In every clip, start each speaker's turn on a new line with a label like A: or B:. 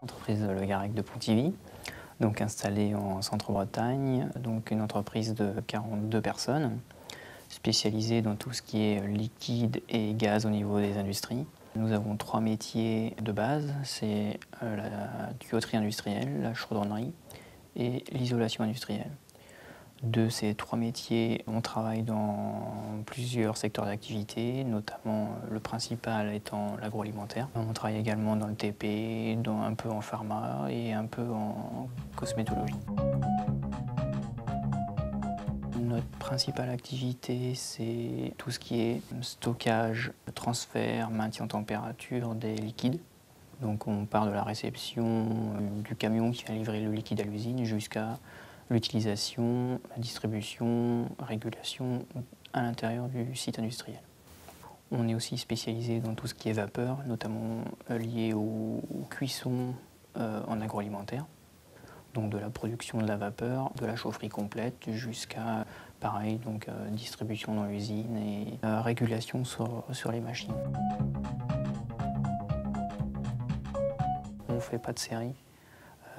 A: Entreprise Le Garrec de Pontivy, donc installée en Centre-Bretagne, donc une entreprise de 42 personnes, spécialisée dans tout ce qui est liquide et gaz au niveau des industries. Nous avons 3 métiers de base, c'est la tuyauterie industrielle, la chaudronnerie et l'isolation industrielle. De ces 3 métiers, on travaille dans plusieurs secteurs d'activité, notamment le principal étant l'agroalimentaire. On travaille également dans le TP, un peu en pharma et un peu en cosmétologie. Notre principale activité, c'est tout ce qui est stockage, transfert, maintien en température des liquides. Donc on part de la réception du camion qui vient livrer le liquide à l'usine jusqu'à l'utilisation, la distribution, régulation à l'intérieur du site industriel. On est aussi spécialisé dans tout ce qui est vapeur, notamment lié aux cuissons en agroalimentaire. Donc de la production de la vapeur, de la chaufferie complète jusqu'à pareil, donc distribution dans l'usine et régulation sur les machines. On ne fait pas de série.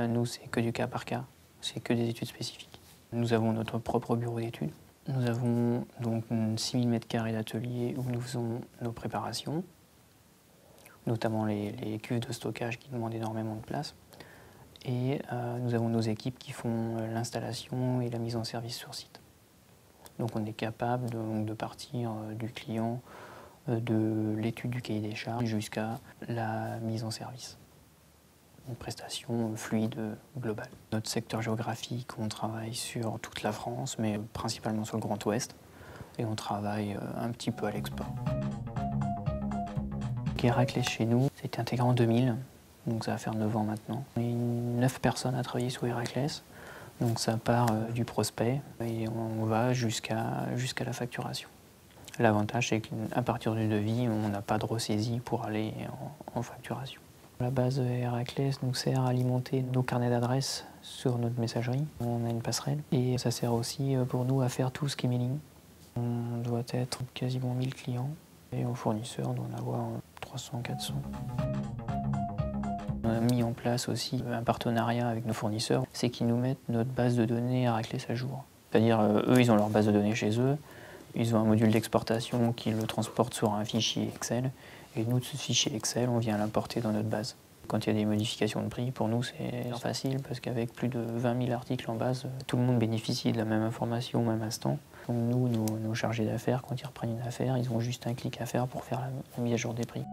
A: Nous, c'est que du cas par cas, c'est que des études spécifiques. Nous avons notre propre bureau d'études. Nous avons donc 6000 m² d'atelier où nous faisons nos préparations, notamment les cuves de stockage qui demandent énormément de place. Et nous avons nos équipes qui font l'installation et la mise en service sur site. Donc on est capable de partir du client, de l'étude du cahier des charges jusqu'à la mise en service. Une prestation fluide globale. Notre secteur géographique, on travaille sur toute la France, mais principalement sur le Grand Ouest. Et on travaille un petit peu à l'export. Heracles chez nous, c'était intégré en 2000, donc ça va faire 9 ans maintenant. On est 9 personnes à travailler sur Heracles, donc ça part du prospect et on va jusqu'à la facturation. L'avantage, c'est qu'à partir du devis, on n'a pas de ressaisie pour aller en facturation. La base Heracles nous sert à alimenter nos carnets d'adresses sur notre messagerie. On a une passerelle et ça sert aussi pour nous à faire tout ce qui est mailing. On doit être quasiment 1000 clients et aux fournisseurs, on doit en avoir 300-400. On a mis en place aussi un partenariat avec nos fournisseurs, c'est qu'ils nous mettent notre base de données Heracles à jour. C'est-à-dire, eux, ils ont leur base de données chez eux, ils ont un module d'exportation qui le transporte sur un fichier Excel, et nous, de ce fichier Excel, on vient l'importer dans notre base. Quand il y a des modifications de prix, pour nous, c'est facile, parce qu'avec plus de 20 000 articles en base, tout le monde bénéficie de la même information au même instant. Donc nous, nos chargés d'affaires, quand ils reprennent une affaire, ils ont juste un clic à faire pour faire la mise à jour des prix.